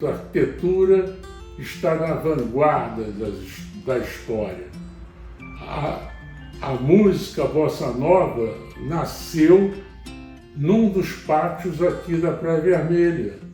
A arquitetura está na vanguarda da história. A música bossa nova nasceu num dos pátios aqui da Praia Vermelha.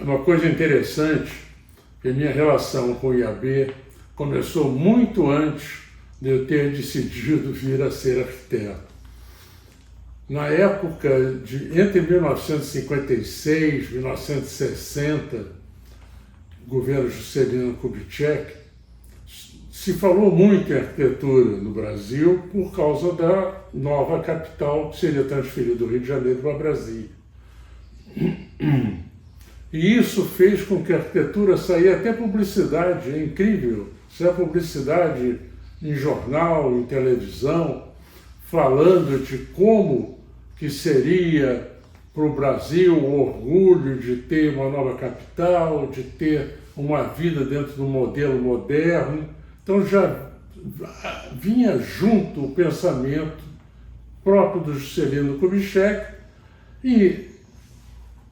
Uma coisa interessante, que a minha relação com o IAB começou muito antes de eu ter decidido vir a ser arquiteto. Na época, entre 1956 e 1960, governo Juscelino Kubitschek, se falou muito em arquitetura no Brasil por causa da nova capital que seria transferida do Rio de Janeiro para Brasília. E isso fez com que a arquitetura saísse até publicidade, é incrível. Isso é publicidade em jornal, em televisão, falando de como que seria para o Brasil o orgulho de ter uma nova capital, de ter uma vida dentro do modelo moderno. Então já vinha junto o pensamento próprio do Juscelino Kubitschek e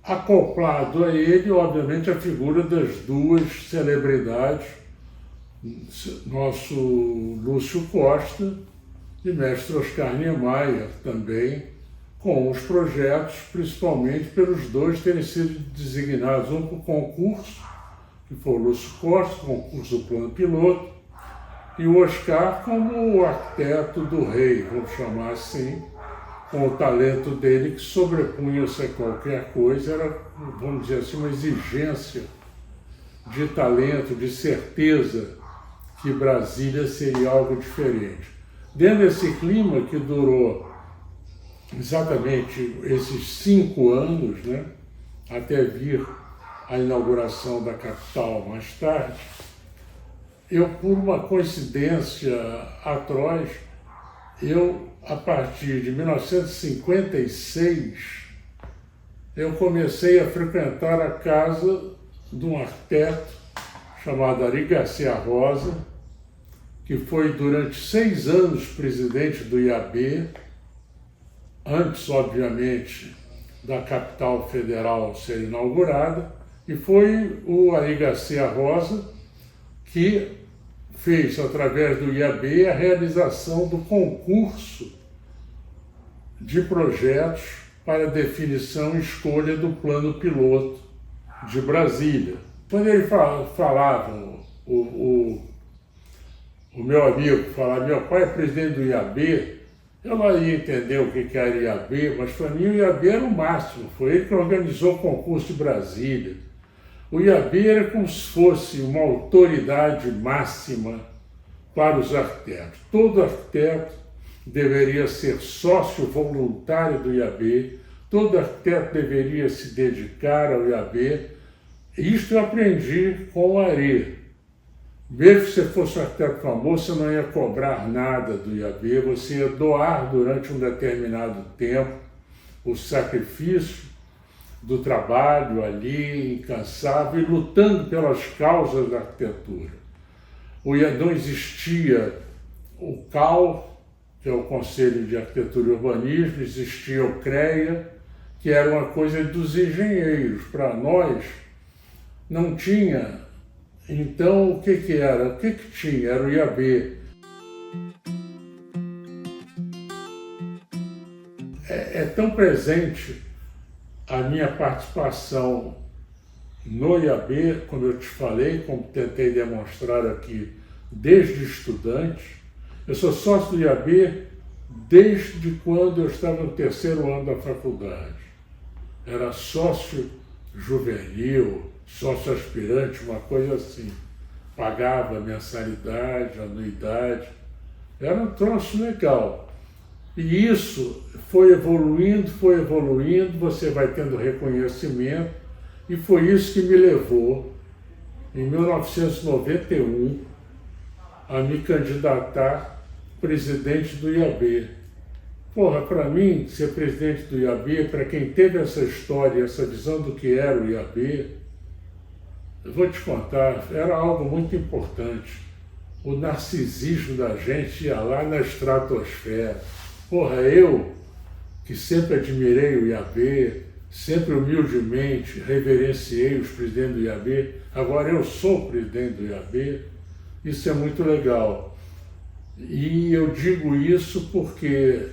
acoplado a ele, obviamente, a figura das duas celebridades, nosso Lúcio Costa e mestre Oscar Niemeyer também, com os projetos, principalmente pelos dois terem sido designados, um por concurso, que foi o Lúcio Costa, concurso do plano piloto, e o Oscar como o arquiteto do rei, vamos chamar assim, com o talento dele que sobrepunha-se a qualquer coisa, era, vamos dizer assim, uma exigência de talento, de certeza que Brasília seria algo diferente. Dentro desse clima que durou exatamente esses 5 anos, né, até vir a inauguração da capital mais tarde, eu, por uma coincidência atroz, a partir de 1956, eu comecei a frequentar a casa de um arquiteto chamado Ari Garcia Rosa, que foi durante 6 anos presidente do IAB, antes, obviamente, da capital federal ser inaugurada, e foi o Ari Garcia Rosa que fez, através do IAB, a realização do concurso de projetos para definição e escolha do plano piloto de Brasília. Quando ele falava, o meu amigo falava, meu pai é presidente do IAB, eu não ia entender o que era IAB, mas para mim o IAB era o máximo, foi ele que organizou o concurso de Brasília. O IAB era como se fosse uma autoridade máxima para os arquitetos. Todo arquiteto deveria ser sócio voluntário do IAB, todo arquiteto deveria se dedicar ao IAB. Isto eu aprendi com o Ari. Mesmo que você fosse um arquiteto famoso, você não ia cobrar nada do IAB, você ia doar durante um determinado tempo o sacrifício do trabalho ali, incansável, e lutando pelas causas da arquitetura. Não existia o CAL, que é o Conselho de Arquitetura e Urbanismo, existia o CREA, que era uma coisa dos engenheiros. Para nós, não tinha. Então, o que era? O que tinha? Era o IAB. É tão presente a minha participação no IAB, como eu te falei, como tentei demonstrar aqui, desde estudante. Eu sou sócio do IAB desde quando eu estava no 3º ano da faculdade. Era sócio juvenil, sócio aspirante, uma coisa assim. Pagava mensalidade, anuidade. Era um troço legal. E isso foi evoluindo, você vai tendo reconhecimento, e foi isso que me levou, em 1991, a me candidatar presidente do IAB. Porra, para mim, ser presidente do IAB, para quem teve essa história, essa visão do que era o IAB, eu vou te contar, era algo muito importante. O narcisismo da gente ia lá na estratosfera. Porra, eu, que sempre admirei o IAB, sempre humildemente reverenciei os presidentes do IAB, agora eu sou presidente do IAB, isso é muito legal. E eu digo isso porque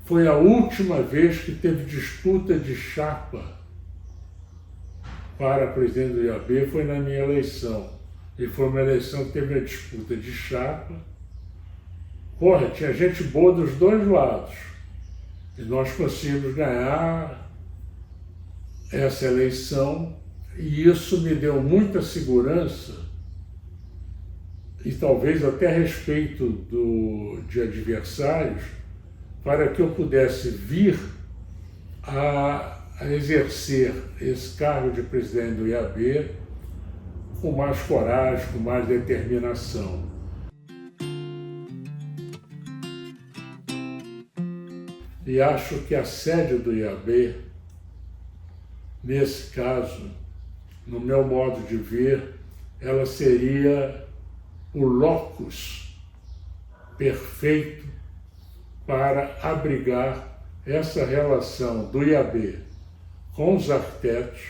foi a última vez que teve disputa de chapa para presidente do IAB, foi na minha eleição. E foi uma eleição que teve a disputa de chapa. Porra, tinha gente boa dos dois lados. E nós conseguimos ganhar essa eleição, e isso me deu muita segurança e talvez até respeito de adversários, para que eu pudesse vir a exercer esse cargo de presidente do IAB com mais coragem, com mais determinação. E acho que a sede do IAB, nesse caso, no meu modo de ver, ela seria o locus perfeito para abrigar essa relação do IAB com os arquitetos,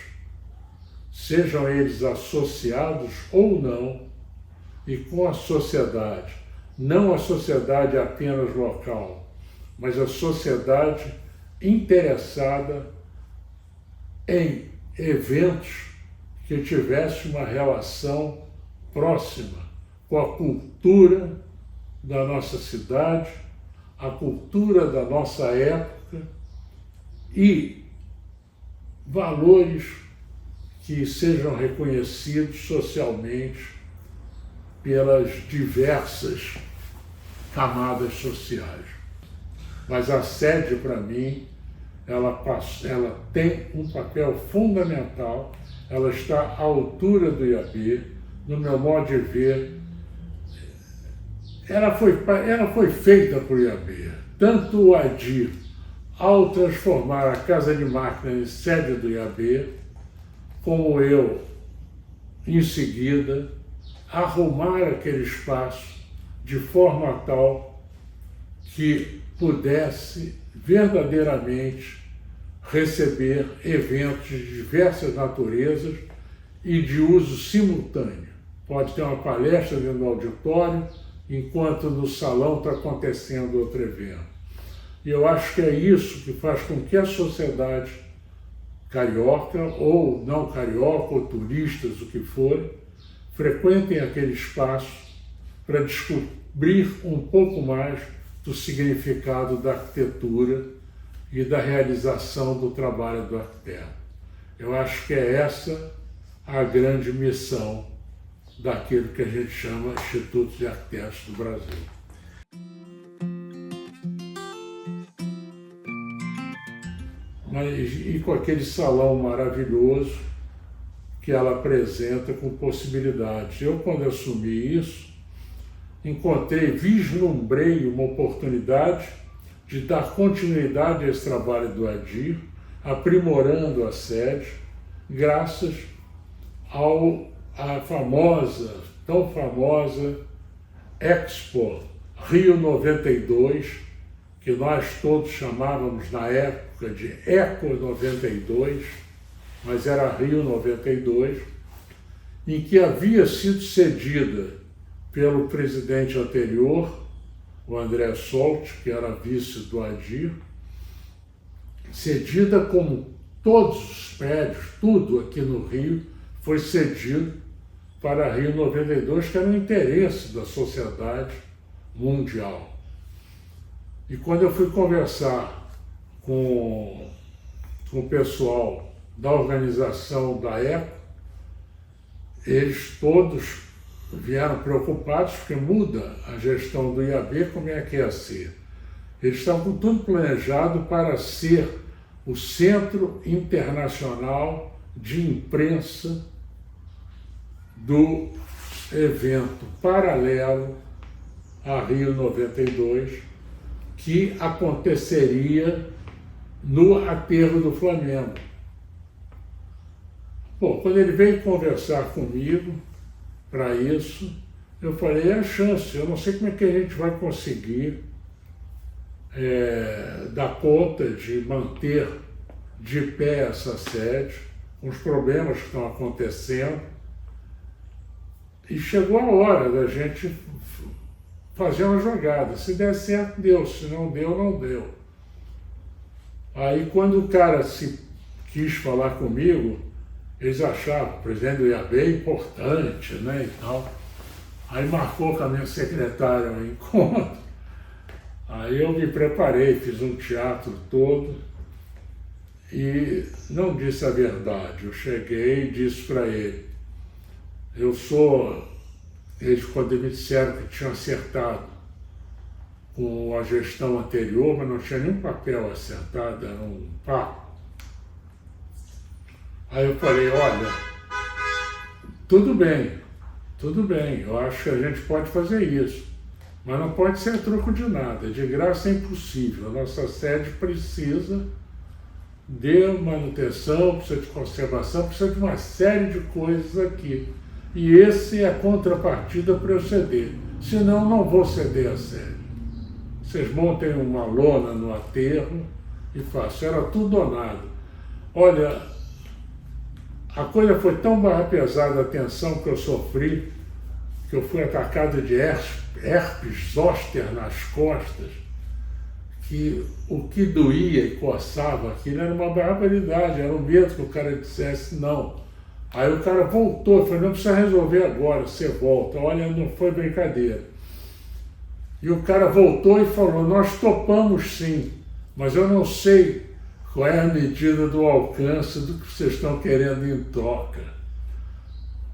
sejam eles associados ou não, e com a sociedade. Não a sociedade apenas local, mas a sociedade interessada em eventos que tivesse uma relação próxima com a cultura da nossa cidade, a cultura da nossa época e valores que sejam reconhecidos socialmente pelas diversas camadas sociais. Mas a sede, para mim, ela tem um papel fundamental, ela está à altura do IAB, no meu modo de ver. Ela foi feita por IAB. Tanto o ADIR, ao transformar a Casa de Máquina em sede do IAB, como eu, em seguida, arrumar aquele espaço de forma tal que pudesse verdadeiramente receber eventos de diversas naturezas e de uso simultâneo. Pode ter uma palestra dentro do auditório, enquanto no salão está acontecendo outro evento. E eu acho que é isso que faz com que a sociedade carioca, ou não carioca, ou turistas, o que for, frequentem aquele espaço para descobrir um pouco mais do significado da arquitetura e da realização do trabalho do arquiteto. Eu acho que é essa a grande missão daquilo que a gente chama Instituto de Arquitetos do Brasil. E com aquele salão maravilhoso que ela apresenta com possibilidades. Eu, quando assumi isso, vislumbrei uma oportunidade de dar continuidade a esse trabalho do ADIR, aprimorando a sede, graças à tão famosa Expo Rio 92, que nós todos chamávamos na época de Eco 92, mas era Rio 92, em que havia sido cedida pelo presidente anterior, o André Solti, que era vice do ADIR, cedida como todos os prédios, tudo aqui no Rio, foi cedido para Rio 92, que era um interesse da sociedade mundial. E quando eu fui conversar com o pessoal da organização da ECO, eles todos vieram preocupados porque muda a gestão do IAB, como é que ia ser. Eles estavam com tudo planejado para ser o Centro Internacional de Imprensa do evento paralelo a Rio 92, que aconteceria no aterro do Flamengo. Bom, quando ele veio conversar comigo para isso, eu falei, é a chance, eu não sei como é que a gente vai conseguir dar conta de manter de pé essa sede, com os problemas que estão acontecendo. E chegou a hora da gente fazer uma jogada. Se der certo, deu. Se não deu, não deu. Aí, quando o cara quis falar comigo, eles achavam o presidente do IAB importante, né, e tal. Aí marcou com a minha secretária um encontro. Aí eu me preparei, fiz um teatro todo e não disse a verdade. Eu cheguei e disse para ele, eles quando me disseram que tinham acertado com a gestão anterior, mas não tinha nenhum papel acertado, era um papo. Aí eu falei, olha, tudo bem, eu acho que a gente pode fazer isso, mas não pode ser a troco de nada, de graça é impossível. A nossa sede precisa de manutenção, precisa de conservação, precisa de uma série de coisas aqui. E esse é a contrapartida para eu ceder. Senão, não vou ceder a sede. Vocês montem uma lona no aterro e façam. Era tudo ou nada. Olha, a coisa foi tão barra pesada, a tensão que eu sofri, que eu fui atacado de herpes zoster nas costas, que o que doía e coçava aquilo era uma barbaridade, era o medo que o cara dissesse não. Aí o cara voltou, falou, não precisa resolver agora, você volta. Olha, não foi brincadeira. E o cara voltou e falou, nós topamos sim, mas eu não sei qual é a medida do alcance do que vocês estão querendo em troca.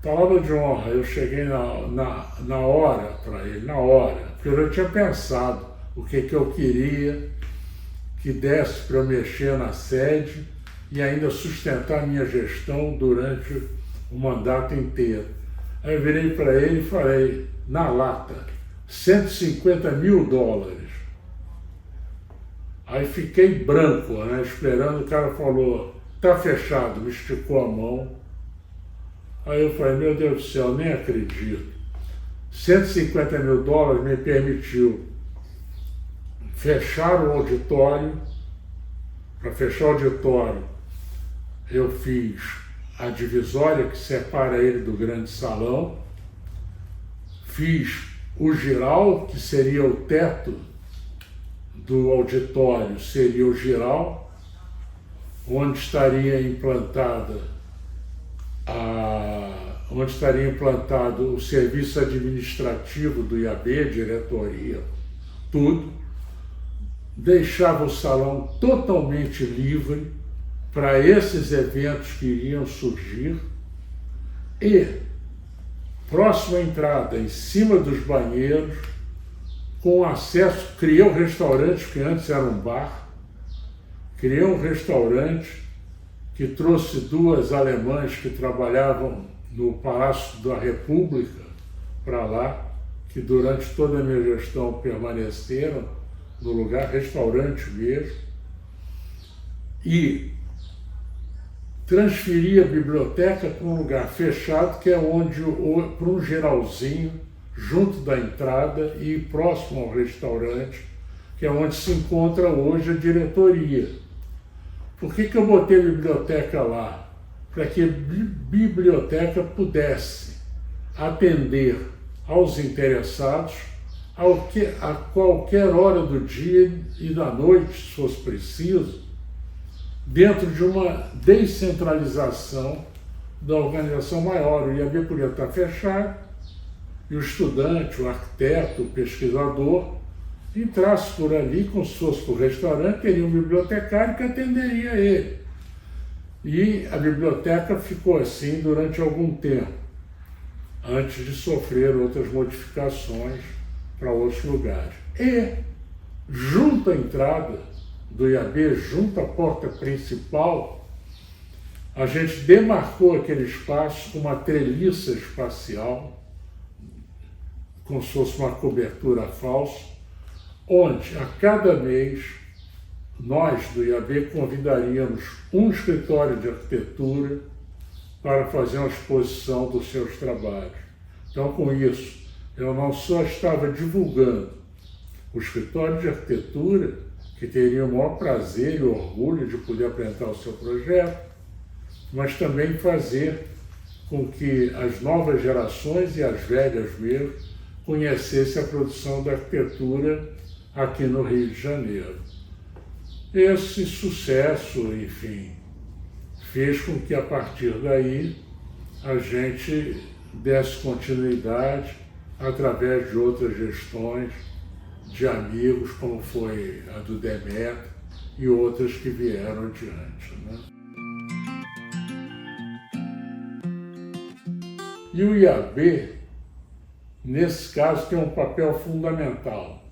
Palavra de honra, eu cheguei na hora para ele, na hora, porque eu já tinha pensado o que eu queria que desse para eu mexer na sede e ainda sustentar a minha gestão durante o mandato inteiro. Aí eu virei para ele e falei, na lata, $150 mil. Aí fiquei branco, né, esperando, o cara falou, tá fechado, me esticou a mão. Aí eu falei, meu Deus do céu, nem acredito. $150 mil me permitiu fechar o auditório. Para fechar o auditório, eu fiz a divisória que separa ele do grande salão, fiz o giral, que seria o teto do auditório, seria o giral, onde estaria implantado o serviço administrativo do IAB, diretoria, tudo. Deixava o salão totalmente livre para esses eventos que iriam surgir e, próxima à entrada, em cima dos banheiros, com acesso, criei um restaurante, que antes era um bar, criei um restaurante que trouxe duas alemãs que trabalhavam no Palácio da República para lá, que durante toda a minha gestão permaneceram no lugar, restaurante mesmo, e transferi a biblioteca para um lugar fechado, que é onde, para um geralzinho, junto da entrada e próximo ao restaurante, que é onde se encontra hoje a diretoria. Por que eu botei a biblioteca lá? Para que a biblioteca pudesse atender aos interessados a qualquer hora do dia e da noite, se fosse preciso, dentro de uma descentralização da organização maior. O IAB podia estar fechado e o estudante, o arquiteto, o pesquisador entrasse por ali, como se fosse para o restaurante, teria um bibliotecário que atenderia ele. E a biblioteca ficou assim durante algum tempo, antes de sofrer outras modificações para outros lugares. E, junto à entrada do IAB, junto à porta principal, a gente demarcou aquele espaço com uma treliça espacial, como se fosse uma cobertura falsa, onde a cada mês nós do IAB convidaríamos um escritório de arquitetura para fazer uma exposição dos seus trabalhos. Então, com isso, eu não só estava divulgando o escritório de arquitetura, que teria o maior prazer e orgulho de poder apresentar o seu projeto, mas também fazer com que as novas gerações e as velhas mesmo conhecessem a produção da arquitetura aqui no Rio de Janeiro. Esse sucesso, enfim, fez com que a partir daí a gente desse continuidade através de outras gestões de amigos, como foi a do Demetrio e outras que vieram adiante, né? E o IAB, nesse caso, tem um papel fundamental.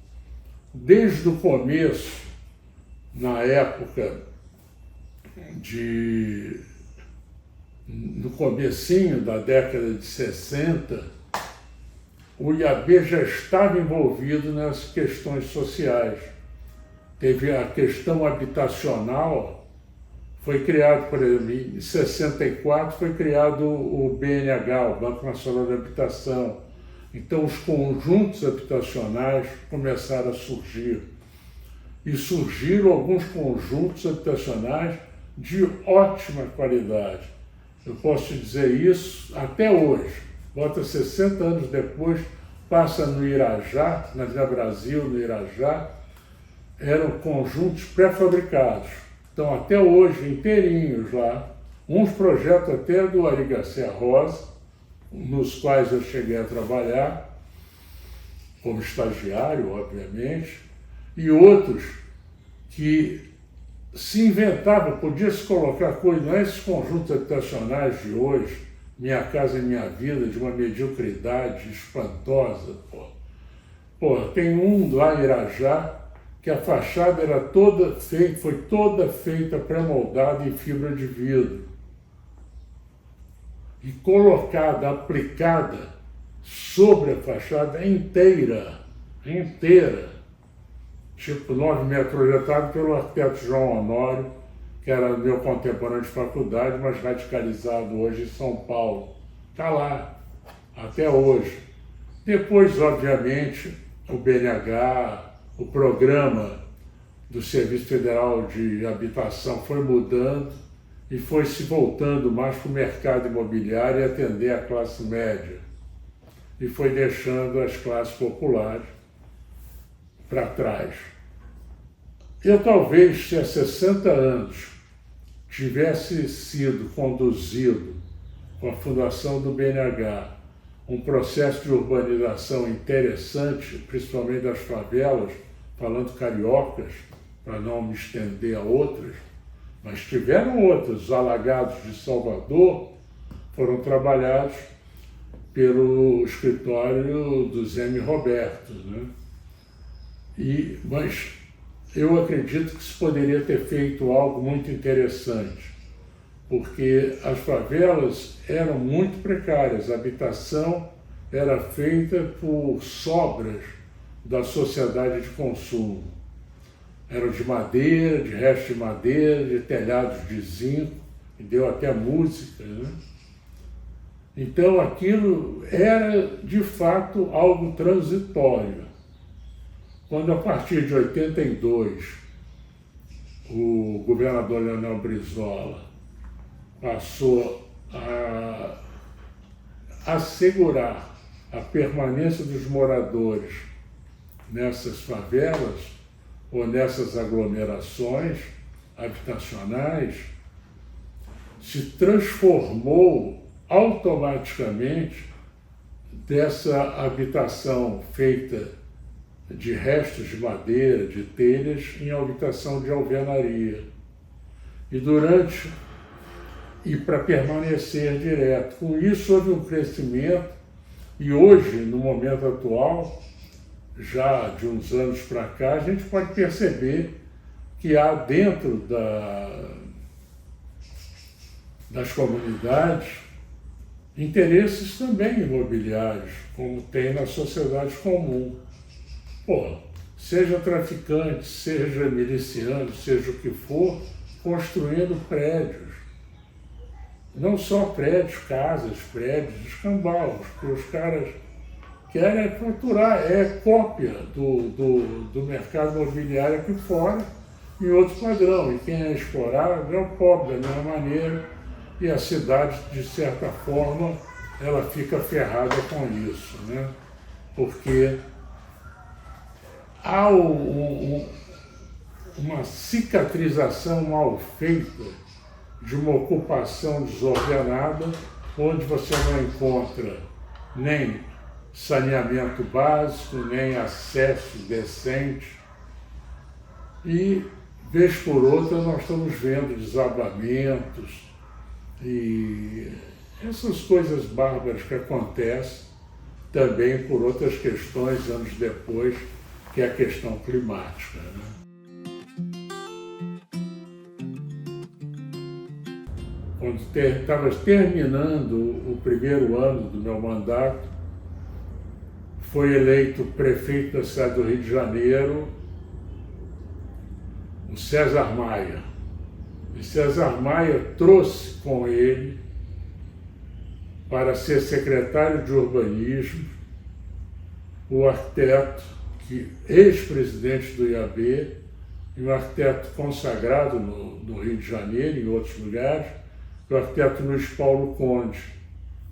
Desde o começo, na época no comecinho da década de 60, o IAB já estava envolvido nas questões sociais. Teve a questão habitacional, foi criado, por exemplo, em 64 foi criado o BNH, o Banco Nacional de Habitação. Então os conjuntos habitacionais começaram a surgir. E surgiram alguns conjuntos habitacionais de ótima qualidade. Eu posso te dizer isso até hoje. Bota 60 anos depois, passa no Irajá, na Vila Brasil, no Irajá, eram conjuntos pré-fabricados. Então, até hoje, inteirinhos lá, uns projetos até do Ari Garcia Rosa, nos quais eu cheguei a trabalhar, como estagiário, obviamente, e outros que se inventava, podia se colocar coisas, não é esses conjuntos habitacionais de hoje, Minha Casa e Minha Vida, de uma mediocridade espantosa. Tem um lá em Irajá, que a fachada era foi toda feita pré-moldada em fibra de vidro. E colocada, aplicada sobre a fachada inteira. Tipo 9 metros, projetado pelo arquiteto João Honório, que era meu contemporâneo de faculdade, mas radicalizado hoje em São Paulo. Está lá, até hoje. Depois, obviamente, o BNH, o programa do Serviço Federal de Habitação foi mudando e foi se voltando mais para o mercado imobiliário e atender a classe média. E foi deixando as classes populares para trás. Eu talvez, se há 60 anos tivesse sido conduzido com a fundação do BNH um processo de urbanização interessante, principalmente das favelas, falando cariocas, para não me estender a outras, mas tiveram outras. Os alagados de Salvador foram trabalhados pelo escritório do Zé M. Roberto, né? Mas eu acredito que se poderia ter feito algo muito interessante, porque as favelas eram muito precárias, a habitação era feita por sobras da sociedade de consumo. Eram de madeira, de resto de madeira, de telhados de zinco, e deu até música, né? Então aquilo era, de fato, algo transitório. Quando, a partir de 82, o governador Leonel Brizola passou a assegurar a permanência dos moradores nessas favelas ou nessas aglomerações habitacionais, se transformou automaticamente dessa habitação feita de restos de madeira, de telhas, em habitação de alvenaria. E para permanecer direto. Com isso houve um crescimento e hoje, no momento atual, já de uns anos para cá, a gente pode perceber que há dentro das comunidades interesses também imobiliários, como tem na sociedade comum. seja traficante, seja miliciano, seja o que for, construindo prédios. Não só prédios, casas, prédios, escambalos, que os caras querem faturar, é cópia do mercado imobiliário aqui fora, em outro padrão. E quem é explorado é o pobre da mesma maneira, e a cidade, de certa forma, ela fica ferrada com isso, né? Porque há uma cicatrização mal feita de uma ocupação desordenada, onde você não encontra nem saneamento básico, nem acesso decente. E, vez por outra, nós estamos vendo desabamentos e essas coisas bárbaras que acontecem também por outras questões, anos depois, que é a questão climática, né? Quando estava terminando o primeiro ano do meu mandato, foi eleito prefeito da cidade do Rio de Janeiro o César Maia. E César Maia trouxe com ele para ser secretário de urbanismo o arquiteto, ex-presidente do IAB, e um arquiteto consagrado no Rio de Janeiro e em outros lugares, o arquiteto Luiz Paulo Conde,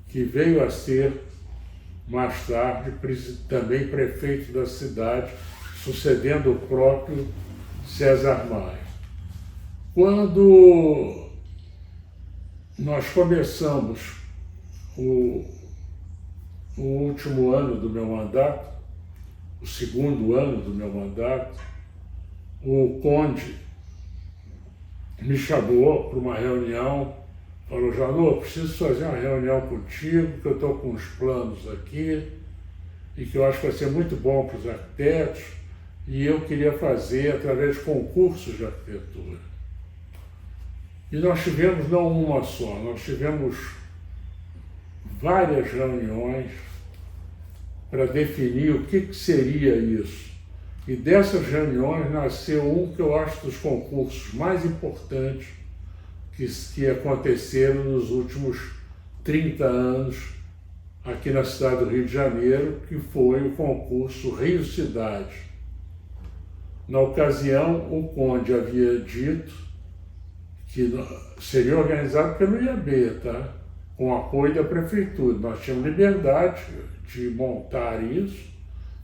que veio a ser, mais tarde, também prefeito da cidade, sucedendo o próprio César Maia. Quando nós começamos o último ano do meu mandato, o segundo ano do meu mandato, o Conde me chamou para uma reunião, falou: Janot, preciso fazer uma reunião contigo, que eu estou com uns planos aqui e que eu acho que vai ser muito bom para os arquitetos, e eu queria fazer através de concursos de arquitetura. E nós tivemos não uma só, nós tivemos várias reuniões para definir o que seria isso. E dessas reuniões nasceu um que eu acho dos concursos mais importantes que aconteceram nos últimos 30 anos aqui na cidade do Rio de Janeiro, que foi o concurso Rio Cidade. Na ocasião, o Conde havia dito que seria organizado pelo IAB, tá? Com apoio da prefeitura. Nós tínhamos liberdade de montar isso,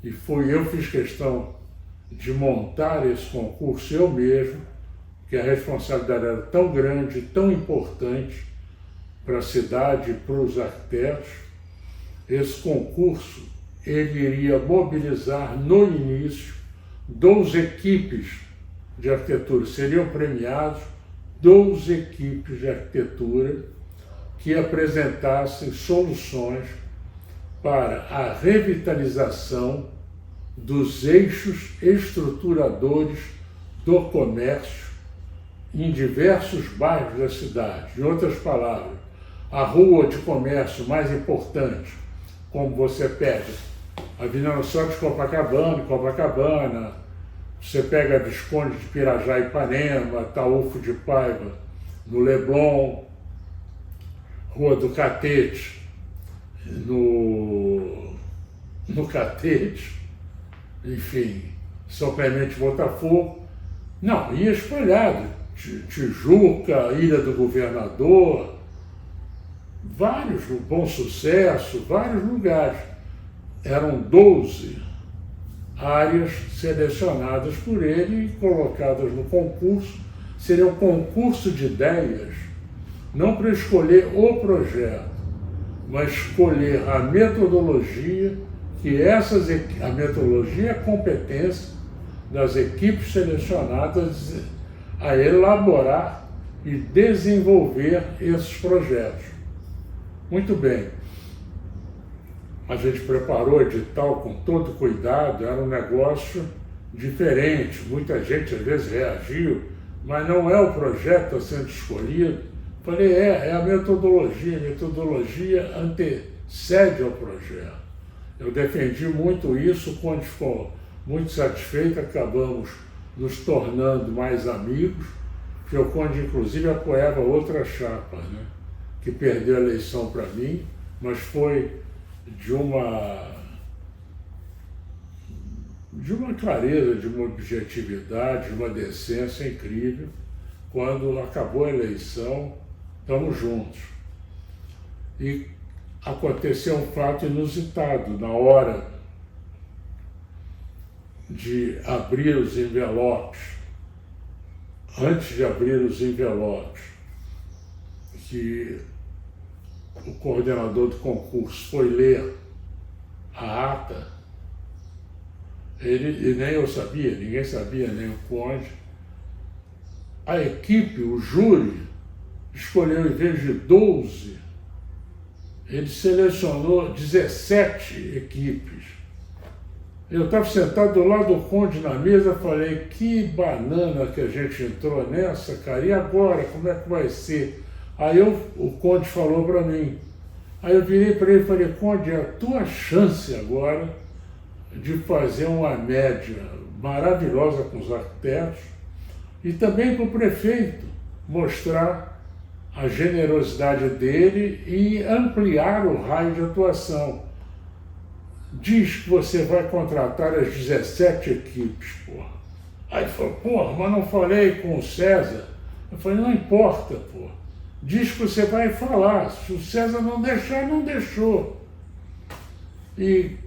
e eu fiz questão de montar esse concurso eu mesmo, que a responsabilidade era tão grande, tão importante para a cidade e para os arquitetos. Esse concurso, ele iria mobilizar no início 12 equipes de arquitetura, seriam premiados 12 equipes de arquitetura que apresentassem soluções para a revitalização dos eixos estruturadores do comércio em diversos bairros da cidade. Em outras palavras, a rua de comércio mais importante, como você pega a Avenida Nossa Senhora de Copacabana, você pega a Visconde de Pirajá e Ipanema, Taúfo de Paiva, no Leblon, Rua do Catete, no Catete, enfim, São Clemente Botafogo. Não, ia espalhado. Tijuca, Ilha do Governador, vários, Bom Sucesso, vários lugares. Eram 12 áreas selecionadas por ele e colocadas no concurso. Seria um concurso de ideias, não para escolher o projeto, mas escolher a metodologia, a metodologia é a competência das equipes selecionadas a elaborar e desenvolver esses projetos. Muito bem. A gente preparou o edital com todo cuidado, era um negócio diferente, muita gente às vezes reagiu, mas não é o projeto que está sendo escolhido. Falei, é a metodologia antecede ao projeto. Eu defendi muito isso quando ficou muito satisfeito, acabamos nos tornando mais amigos, porque o Conde, inclusive, apoiava outra chapa, né, que perdeu a eleição para mim, mas foi de uma clareza, de uma objetividade, de uma decência incrível. Quando acabou a eleição, estamos juntos. E aconteceu um fato inusitado. Na hora de abrir os envelopes, antes de abrir os envelopes, que o coordenador do concurso foi ler a ata, e nem eu sabia, ninguém sabia, nem o Conde, a equipe, o júri, escolheu, em vez de 12, ele selecionou 17 equipes. Eu estava sentado do lado do Conde na mesa, falei, que banana que a gente entrou nessa, cara, e agora, como é que vai ser? Aí o Conde falou para mim, aí eu virei para ele e falei, Conde, é a tua chance agora de fazer uma média maravilhosa com os arquitetos e também para o prefeito mostrar a generosidade dele e ampliar o raio de atuação. Diz que você vai contratar as 17 equipes, porra. Aí ele falou, porra, mas não falei com o César. Eu falei, não importa, porra. Diz que você vai falar. Se o César não deixar, não deixou. E,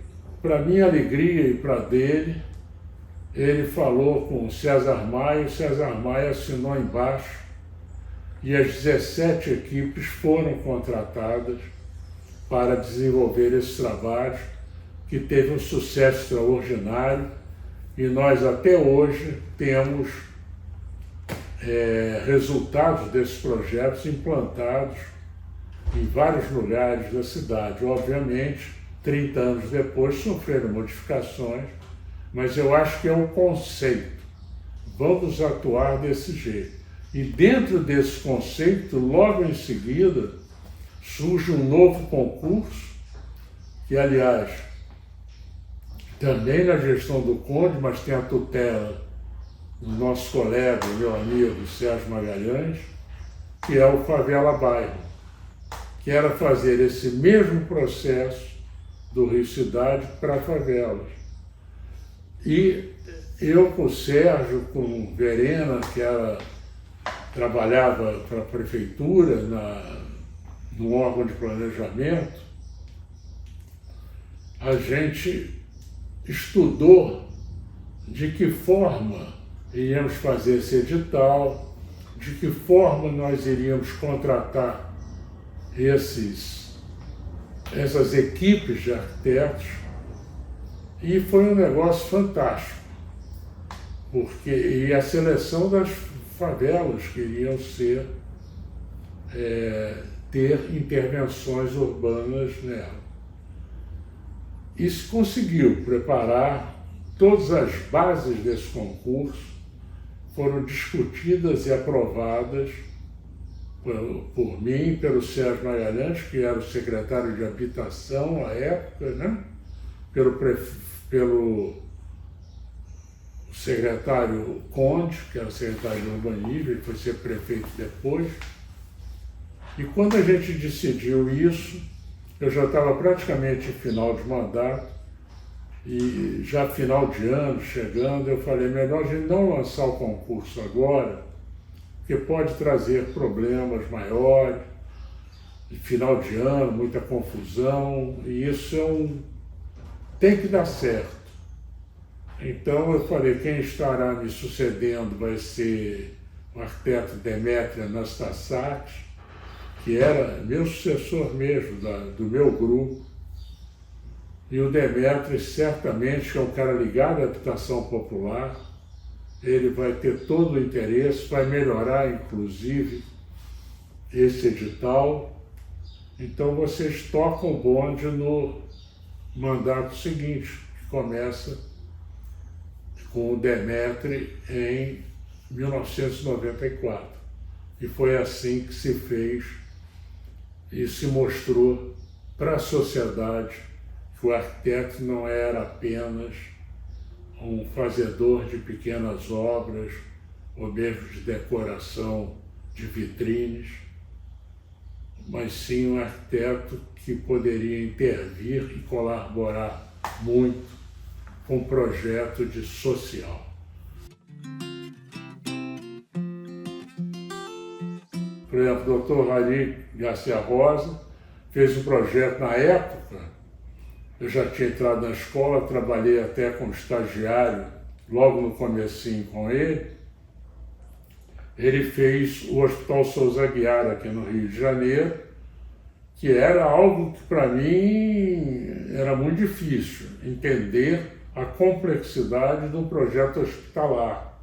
para minha alegria e para dele, ele falou com o César Maia assinou embaixo, e as 17 equipes foram contratadas para desenvolver esse trabalho, que teve um sucesso extraordinário, e nós até hoje temos resultados desses projetos implantados em vários lugares da cidade. Obviamente, 30 anos depois sofreram modificações, mas eu acho que é um conceito. Vamos atuar desse jeito. E dentro desse conceito, logo em seguida, surge um novo concurso, que, aliás, também na gestão do Conde, mas tem a tutela do nosso colega, meu amigo Sérgio Magalhães, que é o Favela Bairro, que era fazer esse mesmo processo do Rio Cidade para favelas. E eu com o Sérgio, com o Verena, que trabalhava para a prefeitura, no órgão de planejamento, a gente estudou de que forma iríamos fazer esse edital, de que forma nós iríamos contratar essas equipes de arquitetos, e foi um negócio fantástico, e a seleção das favelas que iriam ter intervenções urbanas nela. E se conseguiu preparar, todas as bases desse concurso foram discutidas e aprovadas por mim e pelo Sérgio Magalhães, que era o secretário de Habitação à época, né? Pelo secretário Conde, que era o secretário de Urbanismo, ele foi ser prefeito depois. E quando a gente decidiu isso, eu já estava praticamente em final de mandato, e já final de ano chegando, eu falei, melhor a gente não lançar o concurso agora, porque pode trazer problemas maiores, final de ano, muita confusão, e isso tem que dar certo. Então eu falei, quem estará me sucedendo vai ser o arquiteto Demetrio Anastasakis, que era meu sucessor mesmo, do meu grupo. E o Demetrio, certamente, que é um cara ligado à habitação popular, ele vai ter todo o interesse, vai melhorar, inclusive, esse edital. Então, vocês tocam o bonde no mandato seguinte, que começa com o Demetrio em 1994. E foi assim que se fez e se mostrou para a sociedade que o arquiteto não era apenas um fazedor de pequenas obras, ou mesmo de decoração de vitrines, mas sim um arquiteto que poderia intervir e colaborar muito com o projeto de social. Por exemplo, o Dr. Rari Garcia Rosa fez um projeto na época, eu já tinha entrado na escola, trabalhei até como estagiário, logo no comecinho com ele. Ele fez o Hospital Souza Aguiar aqui no Rio de Janeiro, que era algo que para mim era muito difícil, entender a complexidade de um projeto hospitalar.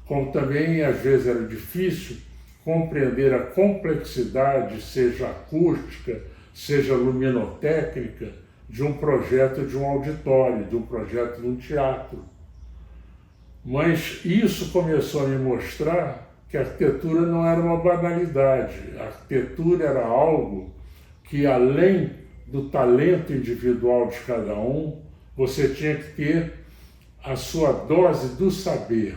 Como também às vezes era difícil compreender a complexidade, seja acústica, seja luminotécnica, de um projeto de um auditório, de um projeto de um teatro. Mas isso começou a me mostrar que a arquitetura não era uma banalidade. A arquitetura era algo que, além do talento individual de cada um, você tinha que ter a sua dose do saber.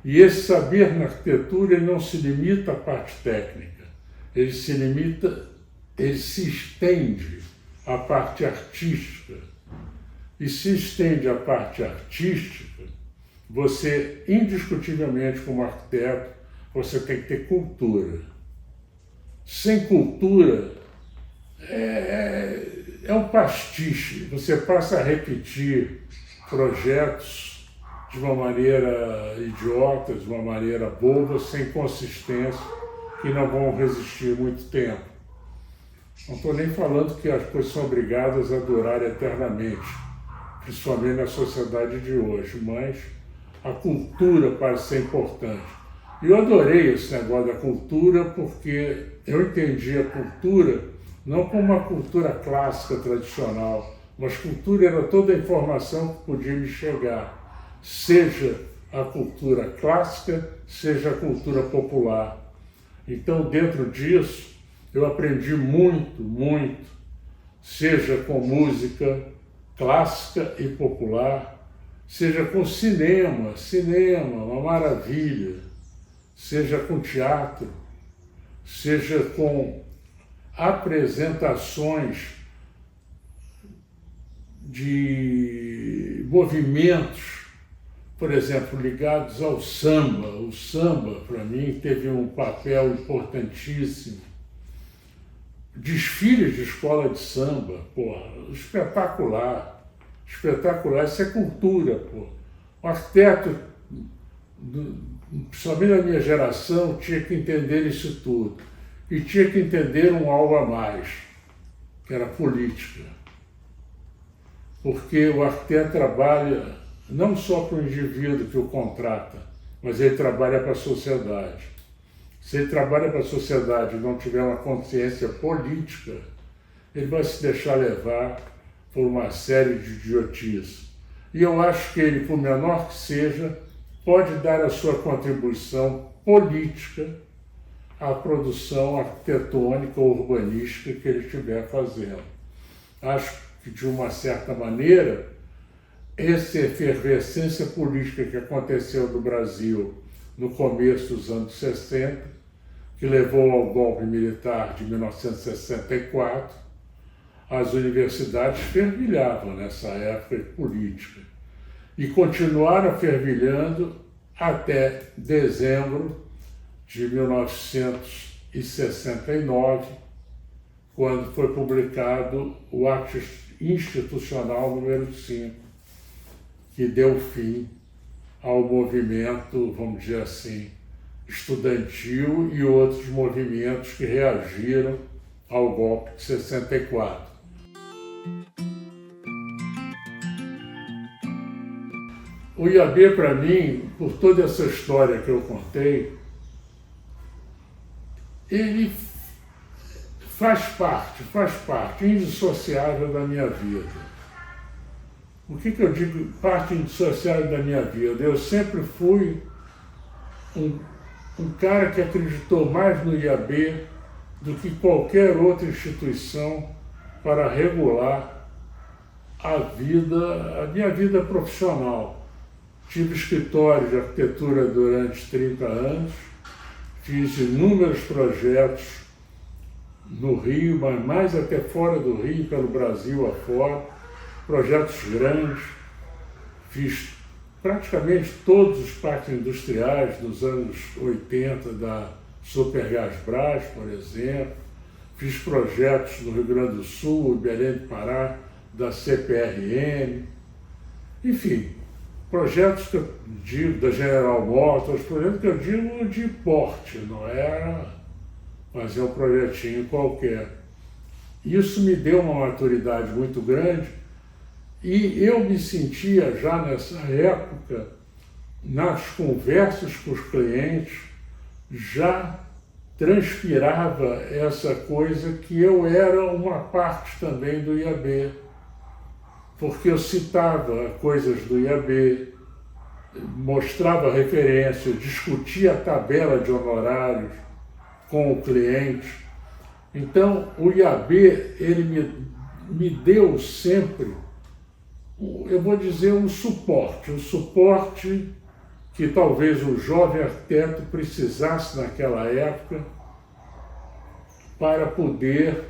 E esse saber na arquitetura ele não se limita à parte técnica, ele se estende à parte artística. E se estende à parte artística, você, indiscutivelmente, como arquiteto, você tem que ter cultura. Sem cultura, é um pastiche. Você passa a repetir projetos de uma maneira idiota, de uma maneira boba, sem consistência, que não vão resistir muito tempo. Não estou nem falando que as coisas são obrigadas a durar eternamente, principalmente na sociedade de hoje, mas a cultura parece ser importante. E eu adorei esse negócio da cultura porque eu entendi a cultura não como uma cultura clássica, tradicional, mas cultura era toda a informação que podia me chegar, seja a cultura clássica, seja a cultura popular. Então, dentro disso, eu aprendi muito, seja com música clássica e popular, seja com cinema, uma maravilha, seja com teatro, seja com apresentações de movimentos, por exemplo, ligados ao samba. O samba, para mim, teve um papel importantíssimo. Desfiles de escola de samba, espetacular, isso é cultura, O arquiteto, principalmente da minha geração, tinha que entender isso tudo. E tinha que entender um algo a mais, que era política. Porque o arquiteto trabalha não só para o indivíduo que o contrata, mas ele trabalha para a sociedade. Se ele trabalha para a sociedade e não tiver uma consciência política, ele vai se deixar levar por uma série de idiotices. E eu acho que ele, por menor que seja, pode dar a sua contribuição política à produção arquitetônica ou urbanística que ele estiver fazendo. Acho que, de uma certa maneira, essa efervescência política que aconteceu no Brasil no começo dos anos 60, que levou ao golpe militar de 1964, as universidades fervilhavam nessa época política e continuaram fervilhando até dezembro de 1969, quando foi publicado o Ato Institucional número 5, que deu fim ao movimento, vamos dizer assim, estudantil e outros movimentos que reagiram ao golpe de 64. O IAB, para mim, por toda essa história que eu contei, ele faz parte indissociável da minha vida. O que eu digo parte indissociável da minha vida? Eu sempre fui um cara que acreditou mais no IAB do que qualquer outra instituição para regular a minha vida profissional. tive escritório de arquitetura durante 30 anos, fiz inúmeros projetos no Rio, mas mais até fora do Rio, pelo Brasil afora, projetos grandes, fiz praticamente todos os parques industriais dos anos 80 da Supergasbras, por exemplo, fiz projetos no Rio Grande do Sul, Belém do Pará, da CPRM, enfim, projetos que eu digo da General Motors, projetos que eu digo de porte, não era fazer um projetinho qualquer. Isso me deu uma maturidade muito grande e eu me sentia já nessa época, nas conversas com os clientes, já transpirava essa coisa que eu era uma parte também do IAB, porque eu citava coisas do IAB, mostrava referência, discutia a tabela de honorários com o cliente. Então, o IAB, ele me deu sempre, eu vou dizer, um suporte que talvez o jovem arquiteto precisasse naquela época para poder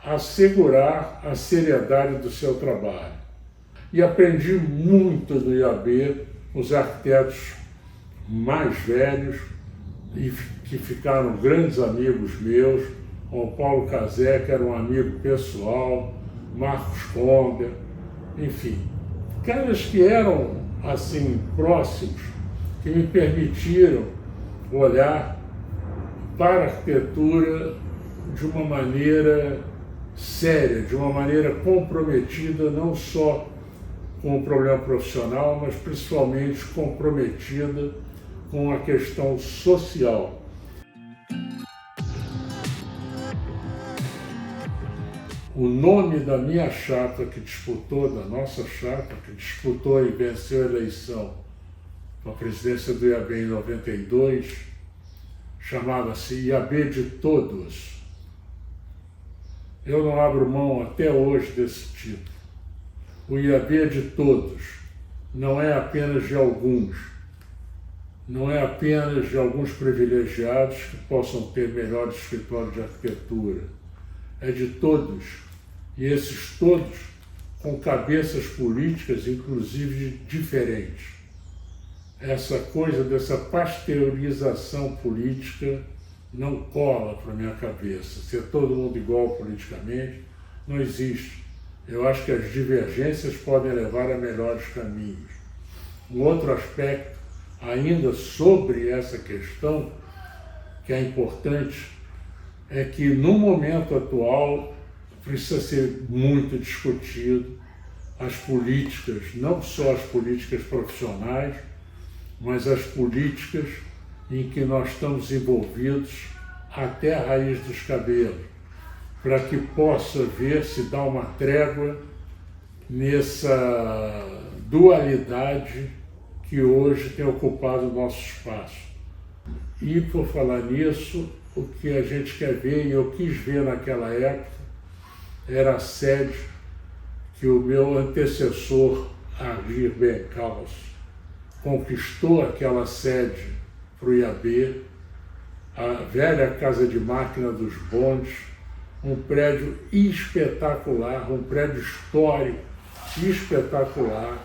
assegurar a seriedade do seu trabalho. E aprendi muito do IAB, os arquitetos mais velhos, e que ficaram grandes amigos meus, o Paulo Cazé, que era um amigo pessoal, Marcos Comber, enfim, caras que eram assim próximos, que me permitiram olhar para a arquitetura de uma maneira séria, de uma maneira comprometida, não só com o problema profissional, mas principalmente comprometida com a questão social. O nome da minha chapa que disputou, da nossa chapa, que disputou e venceu a eleição para a presidência do IAB em 92, chamava-se IAB de Todos. Eu não abro mão até hoje desse título. O IAB é de todos, não é apenas de alguns. Não é apenas de alguns privilegiados que possam ter melhor escritório de arquitetura. É de todos. E esses todos com cabeças políticas, inclusive, diferentes. Essa coisa dessa pasteurização política não cola para a minha cabeça. Ser todo mundo igual politicamente não existe. Eu acho que as divergências podem levar a melhores caminhos. Um outro aspecto, ainda sobre essa questão, que é importante, é que no momento atual precisa ser muito discutido as políticas, não só as políticas profissionais, mas as políticas em que nós estamos envolvidos até a raiz dos cabelos, para que possa ver se dá uma trégua nessa dualidade que hoje tem ocupado o nosso espaço. E, por falar nisso, o que a gente quer ver, e eu quis ver naquela época, era a sede que o meu antecessor, Argir Bencaus, conquistou aquela sede para o IAB, a velha Casa de Máquina dos Bondes, um prédio espetacular, um prédio histórico espetacular,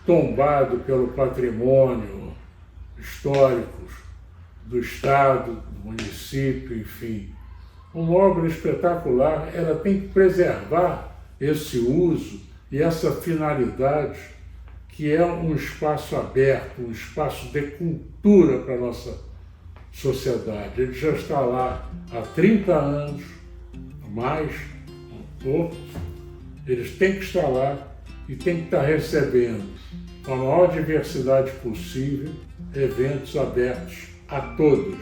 tombado pelo patrimônio histórico do Estado, do município, enfim. Uma obra espetacular, ela tem que preservar esse uso e essa finalidade, que é um espaço aberto, um espaço de cultura para a nossa sociedade. Ele já está lá há 30 anos, mais, um pouco. Eles têm que estar lá e têm que estar recebendo, com a maior diversidade possível, eventos abertos a todos.